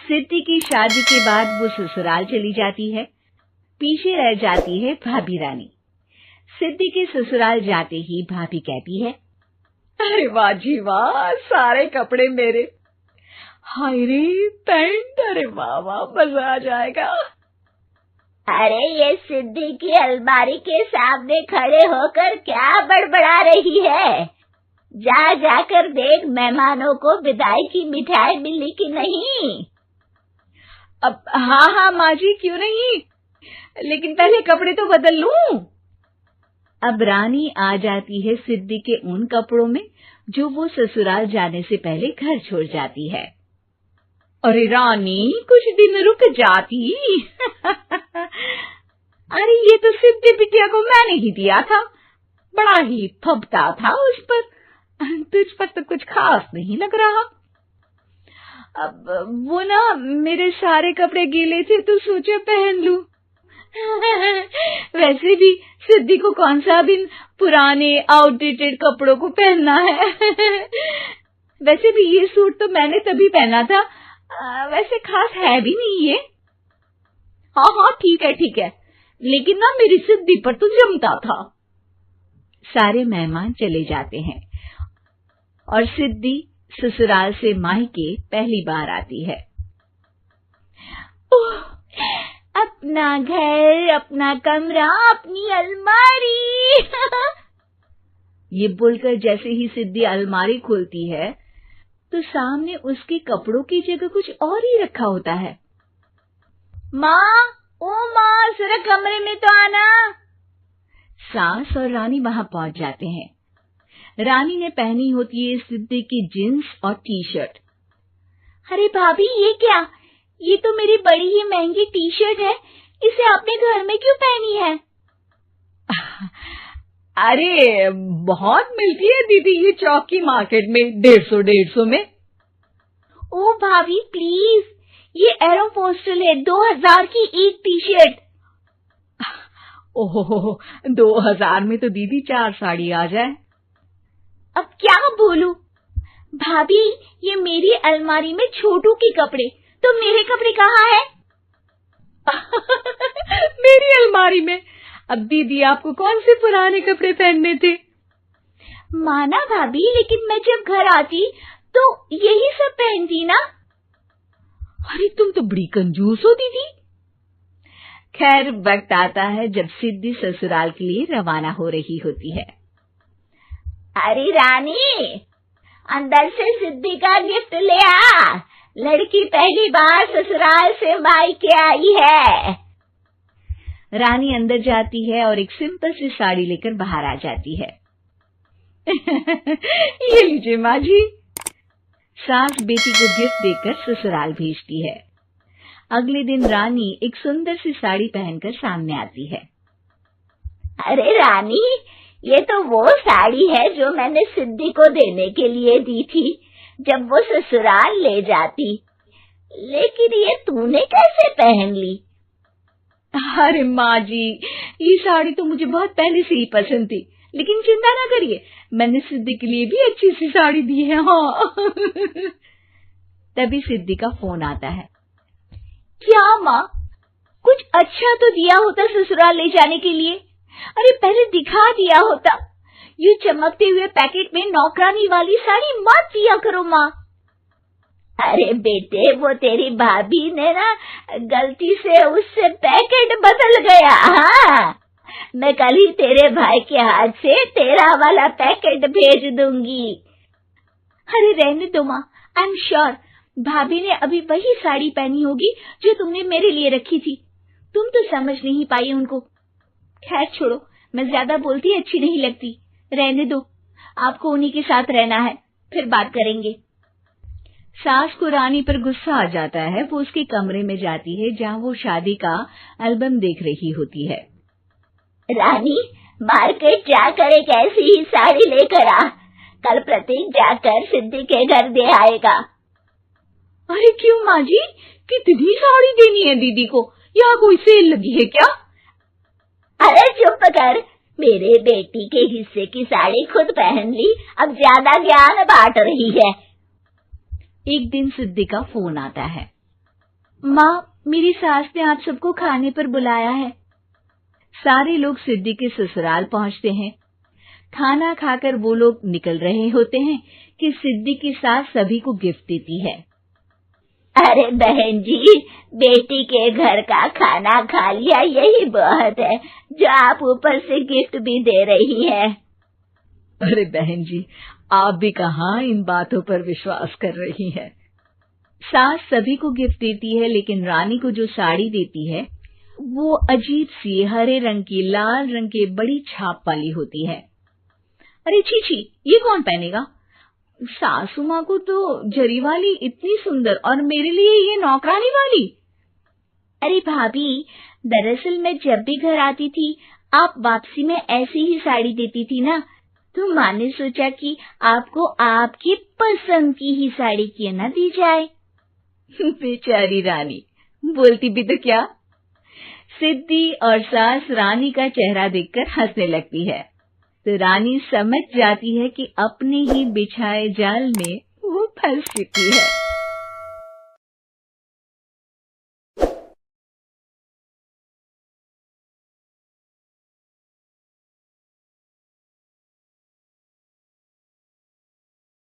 सिद्धि की शादी के बाद वो ससुराल चली जाती है। पीछे रह जाती है भाभी रानी। सिद्धि के ससुराल जाते ही भाभी कहती है, अरे वाह जी वाह, सारे कपड़े मेरे। हाय रे पैंट, अरे वाह वाह, मजा आ जाएगा। अरे ये सिद्धि की अलमारी के सामने खड़े होकर क्या बड़बड़ा रही है? जा जाकर देख मेहमानों को विदाई की मिठाई मिली कि नहीं। अब हाँ माँ जी, क्यों नहीं, लेकिन पहले कपड़े तो बदल लूं। अब रानी आ जाती है सिद्धि के उन कपड़ों में जो वो ससुराल जाने से पहले घर छोड़ जाती है। अरे रानी, कुछ दिन रुक जाती। अरे ये तो सिद्धि बिटिया को मैंने ही दिया था, बड़ा ही फबता था उस पर, तुझ पर तो कुछ खास नहीं लग रहा। अब वो ना मेरे सारे कपड़े गीले थे तो सोचा पहन लूं। वैसे भी सिद्धि को कौन सा दिन पुराने आउटडेटेड कपड़ों को पहनना है। वैसे भी ये सूट तो मैंने तभी पहना था, वैसे खास है भी नहीं ये। हाँ ठीक है, लेकिन ना मेरी सिद्धि पर तो जमता था। सारे मेहमान चले जाते हैं और सिद्धि ससुराल से मायके पहली बार आती है। अपना घर, अपना कमरा, अपनी अलमारी। ये बोलकर जैसे ही सिद्धि अलमारी खोलती है तो सामने उसके कपड़ों की जगह कुछ और ही रखा होता है। माँ, ओ माँ, जरा कमरे में तो आना। सास और रानी वहां पहुंच जाते हैं। रानी ने पहनी होती है सिद्धि की जींस और टी शर्ट। अरे भाभी, ये क्या? ये तो मेरी बड़ी ही महंगी टी शर्ट है, इसे आपने घर में क्यों पहनी है? अरे बहुत मिलती है दीदी ये चौकी मार्केट में, 150 में। ओ भाभी प्लीज, ये एरोपोस्टल है, 2000 की एक टी शर्ट। ओहो, 2000 में तो दीदी 4 साड़ी आ जाए। अब क्या बोलूं? भाभी, ये मेरी अलमारी में छोटू के कपड़े, तो मेरे कपड़े कहाँ हैं? मेरी अलमारी में? अब दीदी आपको कौन से पुराने कपड़े पहनने थे? माना भाभी, लेकिन मैं जब घर आती तो यही सब पहनती ना। अरे तुम तो बड़ी कंजूस हो दीदी। खैर, वक्त आता है जब सिद्धि ससुराल के लिए रवाना हो रही होती है। अरे रानी, अंदर से सिद्धि का गिफ्ट ले आ, लड़की पहली बार ससुराल से मायके आई है। रानी अंदर जाती है और एक सिंपल सी साड़ी लेकर बाहर आ जाती है। ये लीजिए माँ जी। सास बेटी को गिफ्ट देकर ससुराल भेजती है। अगले दिन रानी एक सुंदर सी साड़ी पहनकर सामने आती है। अरे रानी, ये तो वो साड़ी है जो मैंने सिद्धि को देने के लिए दी थी जब वो ससुराल ले जाती, लेकिन ये तूने कैसे पहन ली? अरे माँ जी, ये साड़ी तो मुझे बहुत पहले से ही पसंद थी, लेकिन चिंता ना करिए, मैंने सिद्धि के लिए भी अच्छी सी साड़ी दी है। हाँ। तभी सिद्धि का फोन आता है। क्या माँ, कुछ अच्छा तो दिया होता ससुराल ले जाने के लिए। अरे पहले दिखा दिया होता। ये चमकते हुए पैकेट में नौकरानी वाली साड़ी मत दिया करो माँ। अरे बेटे, वो तेरी भाभी ने ना गलती से उससे पैकेट बदल गया। हाँ, मैं कल ही तेरे भाई के हाथ से तेरा वाला पैकेट भेज दूंगी। अरे रहने दो माँ, आई एम श्योर भाभी ने अभी वही साड़ी पहनी होगी जो तुमने मेरे लिए रखी थी। तुम तो समझ नहीं पाई उनको। खैर छोड़ो, मैं ज्यादा बोलती अच्छी नहीं लगती, रहने दो, आपको उन्हीं के साथ रहना है, फिर बात करेंगे। सास को रानी पर गुस्सा आ जाता है। वो उसके कमरे में जाती है जहाँ वो शादी का एल्बम देख रही होती है। रानी, मार्केट जाकर एक ऐसी ही साड़ी लेकर आ, कल प्रतीक जाकर सिद्धि के घर दे आएगा। अरे क्यों माँ जी, कितनी साड़ी देनी है दीदी को? यहाँ कोई सेल लगी है क्या? अरे चुप कर, मेरे बेटी के हिस्से की साड़ी खुद पहन ली, अब ज्यादा ज्ञान बांट रही है। एक दिन सिद्धि का फोन आता है। माँ, मेरी सास ने आप सबको खाने पर बुलाया है। सारे लोग सिद्धि के ससुराल पहुंचते हैं। खाना खाकर वो लोग निकल रहे होते हैं कि सिद्धि की सास सभी को गिफ्ट देती है। अरे बहन जी, बेटी के घर का खाना खा लिया, यही बहुत है, जो आप ऊपर से गिफ्ट भी दे रही है। अरे बहन जी, आप भी कहाँ इन बातों पर विश्वास कर रही हैं। सास सभी को गिफ्ट देती है, लेकिन रानी को जो साड़ी देती है वो अजीब सी हरे रंग की, लाल रंग के बड़ी छाप वाली होती है। अरे छी, ये कौन पहनेगा? सासू माँ को तो जरी वाली इतनी सुंदर, और मेरे लिए ये नौकरानी वाली। अरे भाभी, दरअसल मैं जब भी घर आती थी, आप वापसी में ऐसी ही साड़ी देती थी ना, तो माँ ने सोचा कि आपको आपकी पसंद की ही साड़ी क्यों ना दी जाए। बेचारी रानी, बोलती भी तो क्या। सिद्धि और सास रानी का चेहरा देखकर हंसने लगती है, तो रानी समझ जाती है कि अपने ही बिछाए जाल में वो फंस चुकी है।